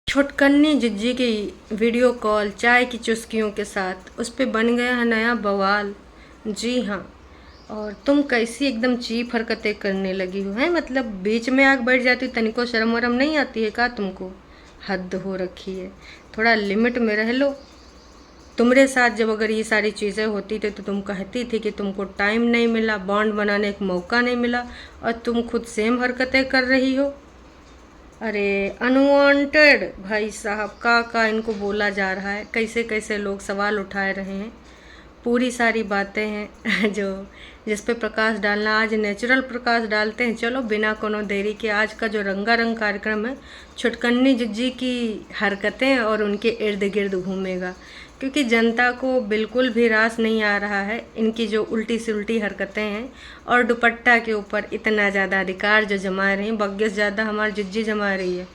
छुटकन्नी जिज्जी की video call चाय की चुस्कियों के साथ उस पे बन गया है नया बवाल। जी हाँ। और तुम कैसी एकदम चीप हरकतें करने लगी हो, हैं? मतलब बीच में आग बैठ जाती, तनिको शर्म वरम नहीं आती है का तुमको? हद हो रखी है, थोड़ा लिमिट में रह लो। तुम्हारे साथ जब अगर ये सारी चीज़ें होती थी तो तुम कहती थी कि तुमको टाइम नहीं मिला, बॉन्ड बनाने का मौका नहीं मिला, और तुम खुद सेम हरकतें कर रही हो। अरे अनवांटेड भाई साहब, का इनको बोला जा रहा है, कैसे कैसे लोग सवाल उठाए रहे हैं। पूरी सारी बातें हैं जो जिस पे प्रकाश डालना, आज नेचुरल प्रकाश डालते हैं। चलो बिना कोनो देरी के आज का जो रंगारंग कार्यक्रम है छुटकन्नी जिज्जी की हरकतें और उनके इर्द गिर्द घूमेगा, क्योंकि जनता को बिल्कुल भी रास नहीं आ रहा है इनकी जो उल्टी से उल्टी हरकतें हैं। और दुपट्टा के ऊपर इतना ज़्यादा अधिकार जो जमा रहे हैं, बग्गे से ज़्यादा हमारी जिज्जी जमा रही है।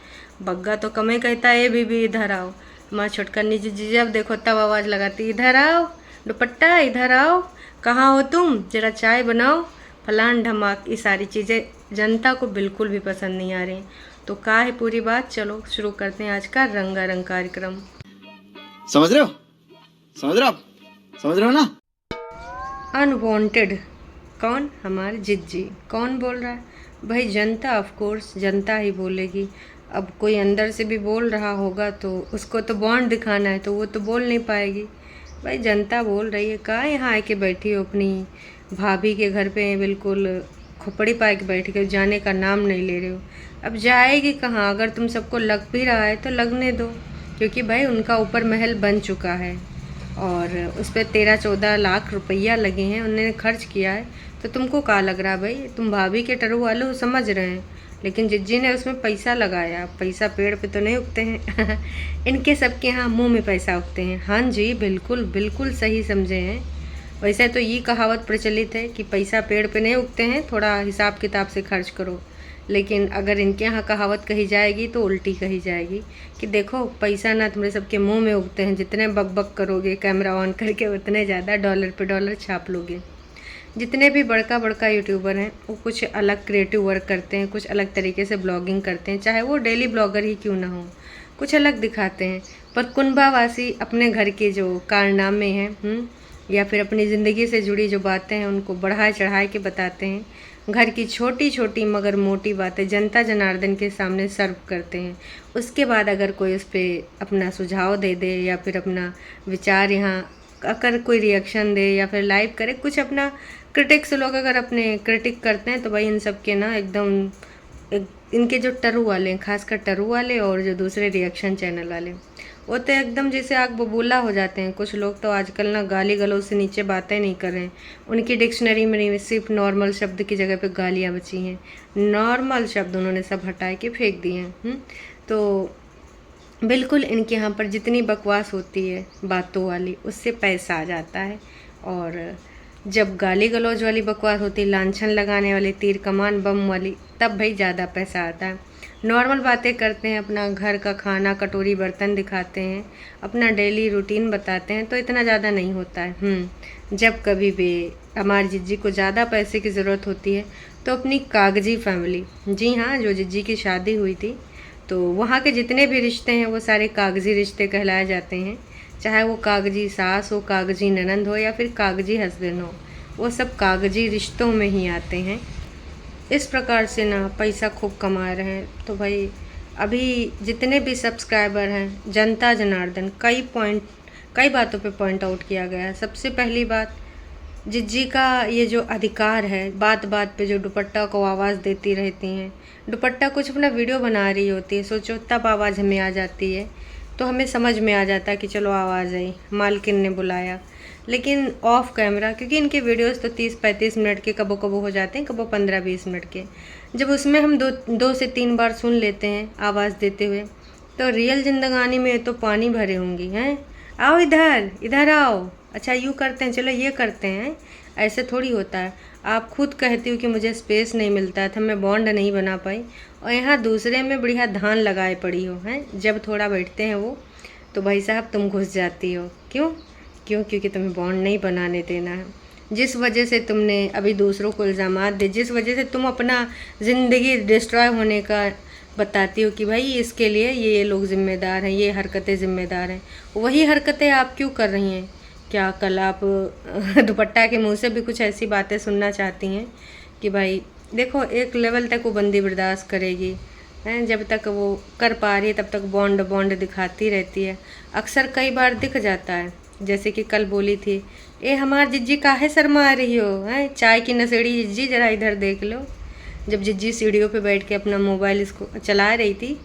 बग्गा तो कम ही कहता है, बीबी इधर आओ। हमारी छुटकन्नी जिज्जी जब देखो तब आवाज़ लगाती, इधर आओ दुपट्टा, इधर आओ, कहाँ हो तुम, जरा चाय बनाओ, फलान ढमाक। ये सारी चीज़ें जनता को बिल्कुल भी पसंद नहीं आ रही। तो क्या है पूरी बात, चलो शुरू करते हैं आज का रंगारंग कार्यक्रम। समझ रहे हो? समझ रहे हो आप? समझ रहे हो ना? अनवांटेड कौन? हमारी जिज्जी। कौन बोल रहा है भाई? जनता, ऑफ कोर्स जनता ही बोलेगी। अब कोई अंदर से भी बोल रहा होगा तो उसको तो बॉन्ड दिखाना है, तो वो तो बोल नहीं पाएगी। भाई जनता बोल रही है, कहाँ यहाँ आके बैठी हो अपनी भाभी के घर पे, बिल्कुल खोपड़ी पाए के बैठ के, जाने का नाम नहीं ले रहे हो। अब जाएगी कहाँ? अगर तुम सबको लग भी रहा है तो लगने दो, क्योंकि भाई उनका ऊपर महल बन चुका है और उस पर 13-14 लाख रुपया लगे हैं, उन्होंने खर्च किया है। तो तुमको क्या लग रहा भाई? तुम भाभी के टरू वाले हो, समझ रहे हैं, लेकिन जिज्जी ने उसमें पैसा लगाया। पैसा पेड़ पे तो नहीं उगते हैं इनके सबके यहाँ मुंह में पैसा उगते हैं। हाँ जी, बिल्कुल बिल्कुल सही समझे हैं। वैसे तो ये कहावत प्रचलित है कि पैसा पेड़ पे नहीं उगते हैं, थोड़ा हिसाब किताब से खर्च करो। लेकिन अगर इनके यहाँ कहावत कही जाएगी तो उल्टी कही जाएगी कि देखो पैसा ना तुम्हारे सबके मुंह में उगते हैं, जितने बक बक करोगे कैमरा ऑन करके उतने ज़्यादा डॉलर पे डॉलर छाप लोगे। जितने भी बड़का बड़का यूट्यूबर हैं वो कुछ अलग क्रिएटिव वर्क करते हैं, कुछ अलग तरीके से ब्लॉगिंग करते हैं, चाहे वो डेली ब्लॉगर ही क्यों ना हो, कुछ अलग दिखाते हैं। पर कुनबावासी अपने घर के जो कारनामे हैं या फिर अपनी ज़िंदगी से जुड़ी जो बातें हैं उनको बढ़ा चढ़ा के बताते हैं। घर की छोटी छोटी मगर मोटी बातें जनता जनार्दन के सामने सर्व करते हैं। उसके बाद अगर कोई उस पर अपना सुझाव दे दे या फिर अपना विचार यहाँ अगर कोई रिएक्शन दे या फिर लाइव करे, कुछ अपना क्रिटिक्स लोग अगर अपने क्रिटिक करते हैं, तो भाई इन सब के ना एकदम इनके जो टरू वाले हैं, खासकर टरू वाले और जो दूसरे रिएक्शन चैनल वाले, वो तो एकदम जैसे आग बबूला हो जाते हैं। कुछ लोग तो आजकल ना गाली गलौज से नीचे बातें नहीं कर रहे हैं। उनकी डिक्शनरी में सिर्फ नॉर्मल शब्द की जगह पे गालियाँ बची हैं। नॉर्मल शब्द उन्होंने सब हटा के फेंक दिए हैं। तो बिल्कुल इनके यहाँ पर जितनी बकवास होती है बातों वाली, उससे पैसा आ जाता है। और जब गाली गलौज वाली बकवास होती है, लांछन लगाने वाली, तीर कमान बम वाली, तब भाई ज़्यादा पैसा आता है। नॉर्मल बातें करते हैं, अपना घर का खाना कटोरी बर्तन दिखाते हैं, अपना डेली रूटीन बताते हैं, तो इतना ज़्यादा नहीं होता है। जब कभी भी हमारी जिज्जी को ज़्यादा पैसे की ज़रूरत होती है तो अपनी कागजी फैमिली, जी हाँ, जो जिज्जी की शादी हुई थी तो वहाँ के जितने भी रिश्ते हैं वो सारे कागजी रिश्ते कहलाए जाते हैं। चाहे वो कागजी सास हो, कागजी ननंद हो या फिर कागजी हस्बैंड हो, वो सब कागजी रिश्तों में ही आते हैं। इस प्रकार से ना पैसा खूब कमा रहे हैं। तो भाई अभी जितने भी सब्सक्राइबर हैं, जनता जनार्दन, कई बातों पे पॉइंट आउट किया गया है। सबसे पहली बात, जिज्जी का ये जो अधिकार है, बात बात पे जो दुपट्टा को आवाज़ देती रहती हैं। दुपट्टा कुछ अपना वीडियो बना रही होती है, सोचो तब आवाज़ हमें आ जाती है, तो हमें समझ में आ जाता है कि चलो आवाज़ आई, मालकिन ने बुलाया। लेकिन ऑफ कैमरा, क्योंकि इनके वीडियोस तो 30-35 मिनट के कबो कबो हो जाते हैं, कबो 15-20 मिनट के, जब उसमें हम दो से तीन बार सुन लेते हैं आवाज़ देते हुए, तो रियल जिंदगानी में तो पानी भरे होंगी हैं। आओ इधर, इधर आओ, अच्छा यूँ करते हैं, चलो ये करते हैं, ऐसे थोड़ी होता है। आप खुद कहती हो कि मुझे स्पेस नहीं मिलता था, मैं बॉन्ड नहीं बना पाई, और यहाँ दूसरे में बढ़िया धान लगाए पड़ी हो हैं। जब थोड़ा बैठते हैं वो, तो भाई साहब तुम घुस जाती हो। क्यों? क्योंकि तुम्हें बॉन्ड नहीं बनाने देना है। जिस वजह से तुमने अभी दूसरों को इल्ज़ामात दे, जिस वजह से तुम अपना ज़िंदगी डिस्ट्रॉय होने का बताती हूँ कि भाई इसके लिए ये लोग जिम्मेदार हैं, ये हरकतें जिम्मेदार हैं। वही हरकतें आप क्यों कर रही हैं? क्या कल आप दुपट्टा के मुंह से भी कुछ ऐसी बातें सुनना चाहती हैं कि भाई देखो, एक लेवल तक वो बंदी बर्दाश्त करेगी हैं, जब तक वो कर पा रही है तब तक बॉन्ड बॉन्ड दिखाती रहती है। अक्सर कई बार दिख जाता है, जैसे कि कल बोली थी, ए हमार जिज्जी काहे शर्मा रही हो हैं, चाय की नशेड़ी जिज्जी जरा इधर देख लो। जब जिज्जी सीढ़ियों पे बैठ के अपना मोबाइल इसको चला रही थी,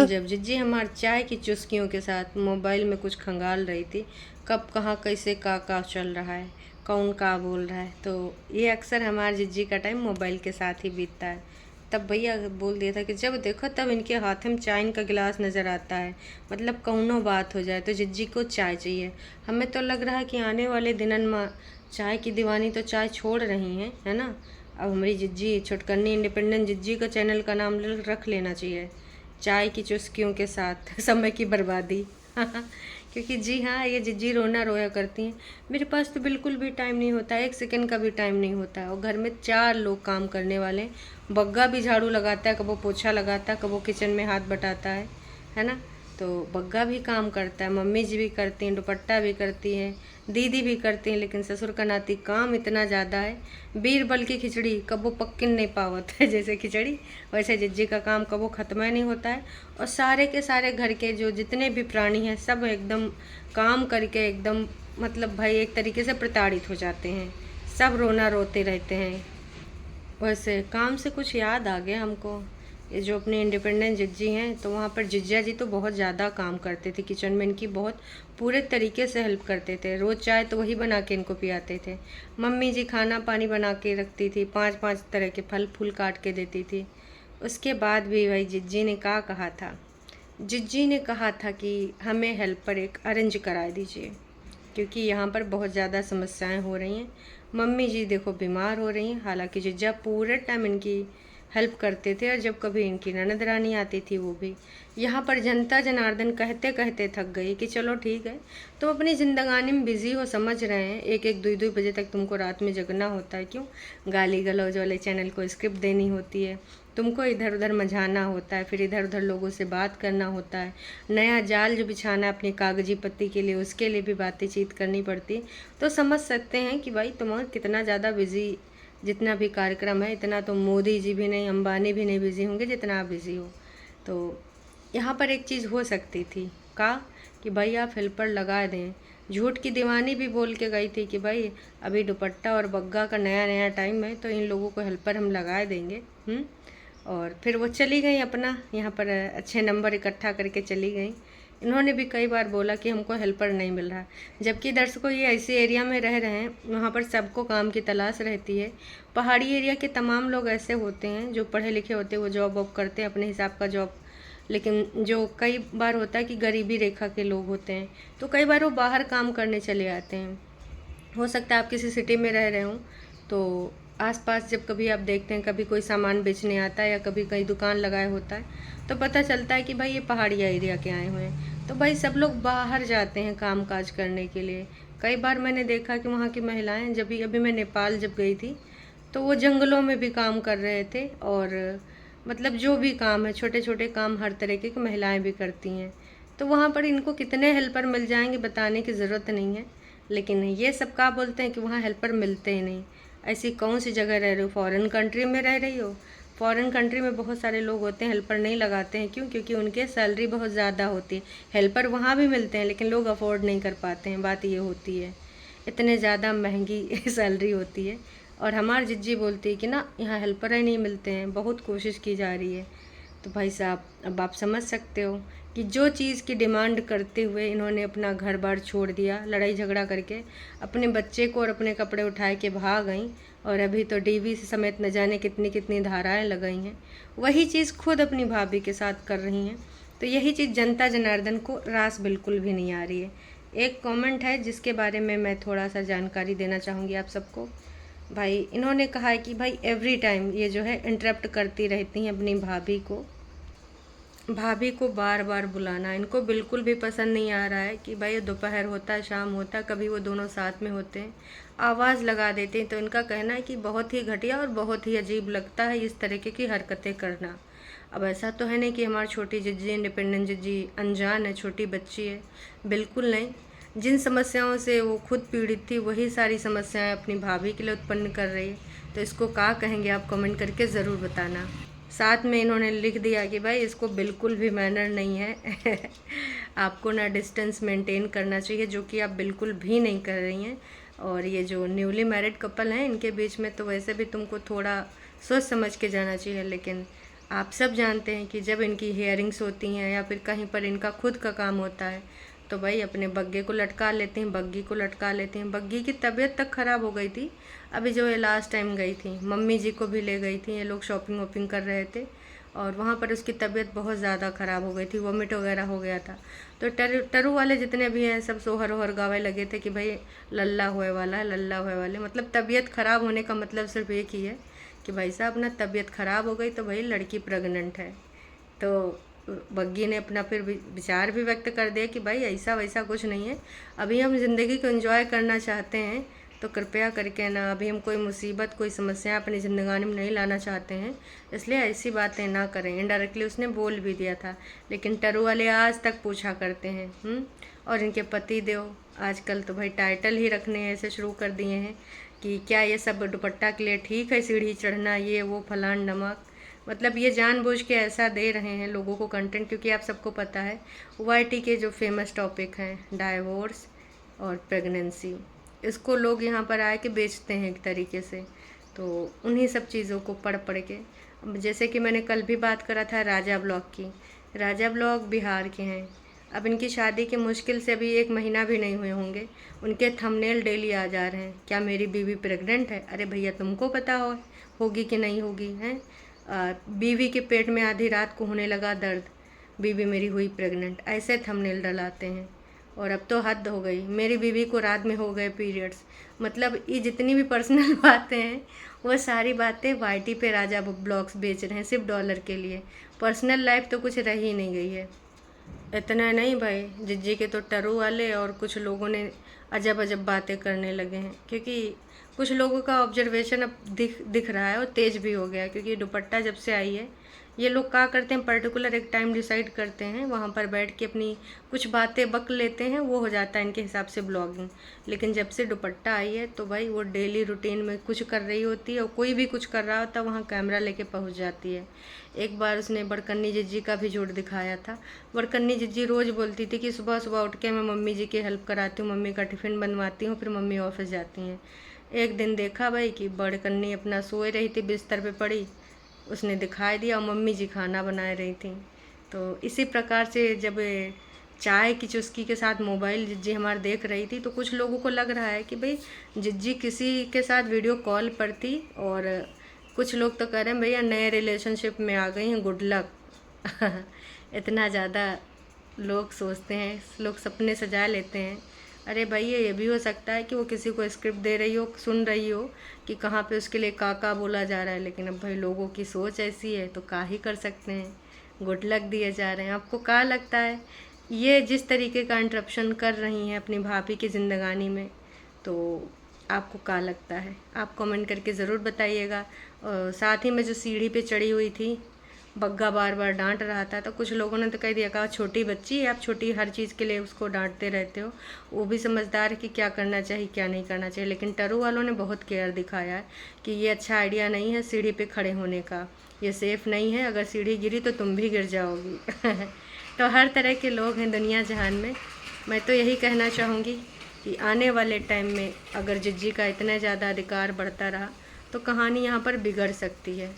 जब जिज्जी हमार चाय की चुस्कियों के साथ मोबाइल में कुछ खंगाल रही थी, कब कहाँ कैसे का चल रहा है, कौन का बोल रहा है, तो ये अक्सर हमार जिज्जी का टाइम मोबाइल के साथ ही बीतता है। तब भैया बोल दिया था कि जब देखो तब इनके हाथ में चाय का गिलास नज़र आता है, मतलब कौनो बात हो जाए तो जिज्जी को चाय चाहिए। हमें तो लग रहा है कि आने वाले दिनन में चाय की दीवानी तो चाय छोड़ रही हैं, है ना। अब हमारी जिज्जी छुटकन्नी इंडिपेंडेंट जिज्जी का चैनल का नाम रख लेना चाहिए, चाय की चुस्कियों के साथ समय की बर्बादी। क्योंकि जी हाँ, ये जिज्जी रोना रोया करती हैं। मेरे पास तो बिल्कुल भी टाइम नहीं होता, एक सेकंड का भी टाइम नहीं होता है, और घर में 4 लोग काम करने वाले हैं। बग्गा भी झाड़ू लगाता है, कबो पोछा लगाता है, कबो किचन में हाथ बटाता है ना। तो बग्गा भी काम करता है, मम्मी जी भी करती हैं, दुपट्टा भी करती हैं, दीदी भी करती हैं, लेकिन ससुर का नाती काम इतना ज़्यादा है, बीरबल की खिचड़ी कबो पक्किन नहीं पावत है। जैसे खिचड़ी वैसे जिज्जी का काम कबो ख़त्म नहीं होता है। और सारे के सारे घर के जो जितने भी प्राणी हैं सब एकदम काम करके एकदम, मतलब भाई एक तरीके से प्रताड़ित हो जाते हैं, सब रोना रोते रहते हैं। वैसे काम से कुछ याद आ गया हमको, ये जो अपने इंडिपेंडेंट जिज्जी हैं, तो वहाँ पर जिज्जा जी तो बहुत ज़्यादा काम करते थे, किचन में इनकी बहुत पूरे तरीके से हेल्प करते थे। रोज़ चाय तो वही बना के इनको पियाते थे। मम्मी जी खाना पानी बना के रखती थी, 5-5 तरह के फल फूल काट के देती थी। उसके बाद भी भाई जिज्जी ने क्या कहा था, जिज्जी ने कहा था कि हमें हेल्पर एक अरेंज करा दीजिए, क्योंकि यहाँ पर बहुत ज़्यादा समस्याएं हो रही हैं। मम्मी जी देखो बीमार हो रही हैं, हालांकि जिज्जा पूरे टाइम इनकी हेल्प करते थे, और जब कभी इनकी ननद रानी आती थी वो भी। यहाँ पर जनता जनार्दन कहते कहते थक गई कि चलो ठीक है, तुम अपनी ज़िंदगानी में बिज़ी हो, समझ रहे हैं, 1-1 2-2 बजे तक तुमको रात में जगना होता है, क्यों गाली गलौज वाले चैनल को स्क्रिप्ट देनी होती है, तुमको इधर उधर मझाना होता है, फिर इधर उधर लोगों से बात करना होता है, नया जाल जो बिछाना है अपनी कागजी पत्ती के लिए, उसके लिए भी बातचीत करनी पड़ती है। तो समझ सकते हैं कि भाई तुम कितना ज़्यादा बिज़ी, जितना भी कार्यक्रम है इतना तो मोदी जी भी नहीं, अंबानी भी नहीं बिज़ी होंगे जितना आप बिज़ी हो। तो यहाँ पर एक चीज़ हो सकती थी कि भाई आप हेल्पर लगा दें। झूठ की दीवानी भी बोल के गई थी कि भाई अभी दुपट्टा और बग्गा का नया नया टाइम है, तो इन लोगों को हेल्पर हम लगा देंगे। और फिर वो चली गई अपना, यहाँ पर अच्छे नंबर इकट्ठा करके चली गई। इन्होंने भी कई बार बोला कि हमको हेल्पर नहीं मिल रहा, जबकि दर्शकों ये ऐसे एरिया में रह रहे हैं वहाँ पर सबको काम की तलाश रहती है। पहाड़ी एरिया के तमाम लोग ऐसे होते हैं जो पढ़े लिखे होते हैं, वो जॉब वॉब करते हैं अपने हिसाब का जॉब, लेकिन जो कई बार होता है कि गरीबी रेखा के लोग होते हैं, तो कई बार वो बाहर काम करने चले आते हैं। हो सकता है आप किसी सिटी में रह रहे हों, तो आसपास जब कभी आप देखते हैं कभी कोई सामान बेचने आता है या कभी कहीं दुकान लगाया होता है, तो पता चलता है कि भाई ये पहाड़िया एरिया के आए हुए हैं। तो भाई सब लोग बाहर जाते हैं काम काज करने के लिए। कई बार मैंने देखा कि वहाँ की महिलाएं, जब भी अभी मैं नेपाल जब गई थी, तो वो जंगलों में भी काम कर रहे थे, और मतलब जो भी काम है, छोटे छोटे काम हर तरीके की महिलाएं भी करती हैं। तो वहाँ पर इनको कितने हेल्पर मिल जाएंगे बताने की ज़रूरत नहीं है, लेकिन ये सब क्या बोलते हैं कि वहाँ हेल्पर मिलते ही नहीं। ऐसी कौन सी जगह रह रही हो, फॉरेन कंट्री में रह रही हो, फॉरेन कंट्री में बहुत सारे लोग होते हैं हेल्पर नहीं लगाते हैं, क्यों? क्योंकि उनके सैलरी बहुत ज़्यादा होती है। हेल्पर वहाँ भी मिलते हैं लेकिन लोग अफोर्ड नहीं कर पाते हैं, बात ये होती है, इतने ज़्यादा महंगी सैलरी होती है। और हमारी जिज्जी बोलती है कि ना यहाँ हेल्पर ही नहीं मिलते हैं, बहुत कोशिश की जा रही है। तो भाई साहब अब आप समझ सकते हो कि जो चीज़ की डिमांड करते हुए इन्होंने अपना घर बार छोड़ दिया, लड़ाई झगड़ा करके अपने बच्चे को और अपने कपड़े उठाए के भाग गई, और अभी तो डीवी समेत न जाने कितनी कितनी धाराएं लगाई हैं, वही चीज़ खुद अपनी भाभी के साथ कर रही हैं। तो यही चीज़ जनता जनार्दन को रास बिल्कुल भी नहीं आ रही है। एक कमेंट है जिसके बारे में मैं थोड़ा सा जानकारी देना चाहूँगी आप सबको। भाई इन्होंने कहा है कि भाई एवरी टाइम ये जो है इंटरप्ट करती रहती हैं अपनी भाभी को, भाभी को बार बार बुलाना इनको बिल्कुल भी पसंद नहीं आ रहा है कि भाई दोपहर होता शाम होता कभी वो दोनों साथ में होते हैं, आवाज़ लगा देते हैं। तो इनका कहना है कि बहुत ही घटिया और बहुत ही अजीब लगता है इस तरीके की हरकतें करना। अब ऐसा तो है नहीं कि हमारी छोटी जिज्जी इंडिपेंडेंट जिज्जी अनजान है, छोटी बच्ची है, बिल्कुल नहीं। जिन समस्याओं से वो खुद पीड़ित थी वही सारी समस्याएं अपनी भाभी के लिए उत्पन्न कर रही है। तो इसको क्या कहेंगे आप कमेंट करके ज़रूर बताना। साथ में इन्होंने लिख दिया कि भाई इसको बिल्कुल भी मैनर नहीं है आपको ना डिस्टेंस मेंटेन करना चाहिए, जो कि आप बिल्कुल भी नहीं कर रही हैं। और ये जो न्यूली मैरिड कपल हैं इनके बीच में तो वैसे भी तुमको थोड़ा सोच समझ के जाना चाहिए, लेकिन आप सब जानते हैं कि जब इनकी हियरिंग्स होती हैं या फिर कहीं पर इनका खुद का काम होता है तो भाई अपने बग्गे को लटका लेते हैं, बग्गी को लटका लेते हैं। बग्गी की तबीयत तक ख़राब हो गई थी, अभी जो ये लास्ट टाइम गई थी मम्मी जी को भी ले गई थी, ये लोग शॉपिंग वॉपिंग कर रहे थे और वहाँ पर उसकी तबीयत बहुत ज़्यादा ख़राब हो गई थी, वॉमिट वगैरह हो गया था। तो टरू वाले जितने भी हैं सब सोहर ओहर गावे लगे थे कि भाई लल्ला हुए वाला है, लल्ला हुए वाले। मतलब तबीयत ख़राब होने का मतलब सिर्फ एक ही है कि भाई साहब ना तबीयत ख़राब हो गई तो भाई लड़की प्रेग्नेंट है। तो बग्गी ने अपना फिर विचार भी व्यक्त कर दिया कि भाई ऐसा वैसा कुछ नहीं है, अभी हम ज़िंदगी को एंजॉय करना चाहते हैं तो कृपया करके ना, अभी हम कोई मुसीबत कोई समस्या अपनी ज़िंदगानी में नहीं लाना चाहते हैं, इसलिए ऐसी बातें ना करें। इनडायरेक्टली उसने बोल भी दिया था, लेकिन टरू वाले आज तक पूछा करते हैं। और इनके पति देव आजकल तो भाई टाइटल ही रखने ऐसे शुरू कर दिए हैं कि क्या ये सब दुपट्टा के लिए ठीक है, सीढ़ी चढ़ना ये वो फलान नमक। मतलब ये जानबूझ के ऐसा दे रहे हैं लोगों को कंटेंट, क्योंकि आप सबको पता है वाईटी के जो फेमस टॉपिक हैं डाइवोर्स और प्रेगनेंसी, इसको लोग यहाँ पर आए के बेचते हैं एक तरीके से। तो उन्हीं सब चीज़ों को पढ़ पढ़ के, जैसे कि मैंने कल भी बात करा था राजा ब्लॉग की, राजा ब्लॉग बिहार के हैं। अब इनकी शादी के मुश्किल से अभी 1 महीना भी नहीं हुए होंगे, उनके थंबनेल डेली आ जा रहे हैं, क्या मेरी बीवी प्रेग्नेंट है? अरे भैया तुमको पता होगी कि नहीं होगी हैं? बीवी के पेट में आधी रात को होने लगा दर्द, बीवी मेरी हुई प्रेग्नेंट, ऐसे थंबनेल डलाते हैं। और अब तो हद हो गई, मेरी बीवी को रात में हो गए पीरियड्स। मतलब ये जितनी भी पर्सनल बातें हैं वो सारी बातें वाईटी पे राजा ब्लॉग्स बेच रहे हैं सिर्फ डॉलर के लिए। पर्सनल लाइफ तो कुछ रह ही नहीं गई है। इतना नहीं भाई, जिज्जी के तो टरू वाले और कुछ लोगों ने अजब अजब बातें करने लगे हैं, क्योंकि कुछ लोगों का ऑब्जर्वेशन अब दिख रहा है और तेज़ भी हो गया। क्योंकि दुपट्टा जब से आई है ये लोग क्या करते हैं, पर्टिकुलर एक टाइम डिसाइड करते हैं, वहाँ पर बैठ के अपनी कुछ बातें बक लेते हैं, वो हो जाता है इनके हिसाब से ब्लॉगिंग। लेकिन जब से दुपट्टा आई है तो भाई वो डेली रूटीन में कुछ कर रही होती है और कोई भी कुछ कर रहा होता है वहाँ कैमरा लेके पहुँच जाती है। एक बार उसने बड़कन्नी जिज्जी का भी जोड़ दिखाया था। बड़कन्नी जिज्जी रोज़ बोलती थी कि सुबह सुबह उठ के मैं मम्मी जी की हेल्प कराती हूँ, मम्मी का टिफ़िन बनवाती हूँ, फिर मम्मी ऑफिस जाती हैं। एक दिन देखा भाई कि बड़कन्नी अपना सोए रही थी, बिस्तर पे पड़ी, उसने दिखाई दिया और मम्मी जी खाना बना रही थी। तो इसी प्रकार से जब चाय की चुस्की के साथ मोबाइल जिज्जी हमारे देख रही थी तो कुछ लोगों को लग रहा है कि भाई जिज्जी किसी के साथ वीडियो कॉल पर थी। और कुछ लोग तो कह रहे हैं भैया नए रिलेशनशिप में आ गई हैं, गुड लक इतना ज़्यादा लोग सोचते हैं, लोग सपने सजा लेते हैं। अरे भाई ये भी हो सकता है कि वो किसी को स्क्रिप्ट दे रही हो, सुन रही हो कि कहाँ पे उसके लिए का बोला जा रहा है, लेकिन अब भाई लोगों की सोच ऐसी है तो क्या ही कर सकते हैं, गुड लक दिए जा रहे हैं। आपको क्या लगता है ये जिस तरीके का इंटरप्शन कर रही हैं अपनी भाभी की ज़िंदगानी में, तो आपको क्या लगता है आप कमेंट करके ज़रूर बताइएगा। और साथ ही में जो सीढ़ी पे चढ़ी हुई थी बग्गा बार बार डांट रहा था, तो कुछ लोगों ने तो कह दिया कहा छोटी बच्ची है, आप छोटी हर चीज़ के लिए उसको डांटते रहते हो। वो भी समझदार है कि क्या करना चाहिए क्या नहीं करना चाहिए, लेकिन टरू वालों ने बहुत केयर दिखाया है कि ये अच्छा आइडिया नहीं है सीढ़ी पे खड़े होने का, ये सेफ़ नहीं है, अगर सीढ़ी गिरी तो तुम भी गिर जाओगी तो हर तरह के लोग हैं दुनिया जहान में। मैं तो यही कहना चाहूँगी कि आने वाले टाइम में अगर जिज्जी का इतना ज़्यादा अधिकार बढ़ता रहा तो कहानी यहाँ पर बिगड़ सकती है,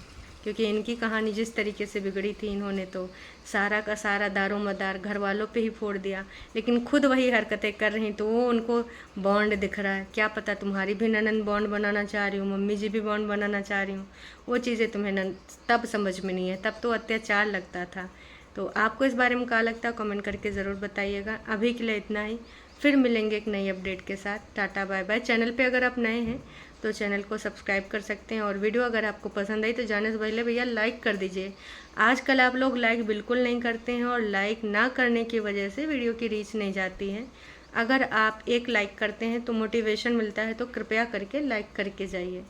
क्योंकि इनकी कहानी जिस तरीके से बिगड़ी थी, इन्होंने तो सारा का सारा दारोमदार घर वालों पे ही फोड़ दिया, लेकिन खुद वही हरकतें कर रही तो वो उनको बॉन्ड दिख रहा है। क्या पता तुम्हारी भी ननंद बॉन्ड बनाना चाह रही हूँ, मम्मी जी भी बॉन्ड बनाना चाह रही हूँ, वो चीज़ें तुम्हें तब समझ में नहीं है, तब तो अत्याचार लगता था। तो आपको इस बारे में क्या लगता है कमेंट करके ज़रूर बताइएगा। अभी के लिए इतना ही, फिर मिलेंगे एक नई अपडेट के साथ। Tata bye bye. चैनल पे अगर आप नए हैं तो चैनल को सब्सक्राइब कर सकते हैं। और वीडियो अगर आपको पसंद आई तो जाने से पहले भैया लाइक कर दीजिए। आजकल आप लोग लाइक बिल्कुल नहीं करते हैं और लाइक ना करने की वजह से वीडियो की रीच नहीं जाती है। अगर आप एक लाइक करते हैं तो मोटिवेशन मिलता है, तो कृपया करके लाइक करके जाइए।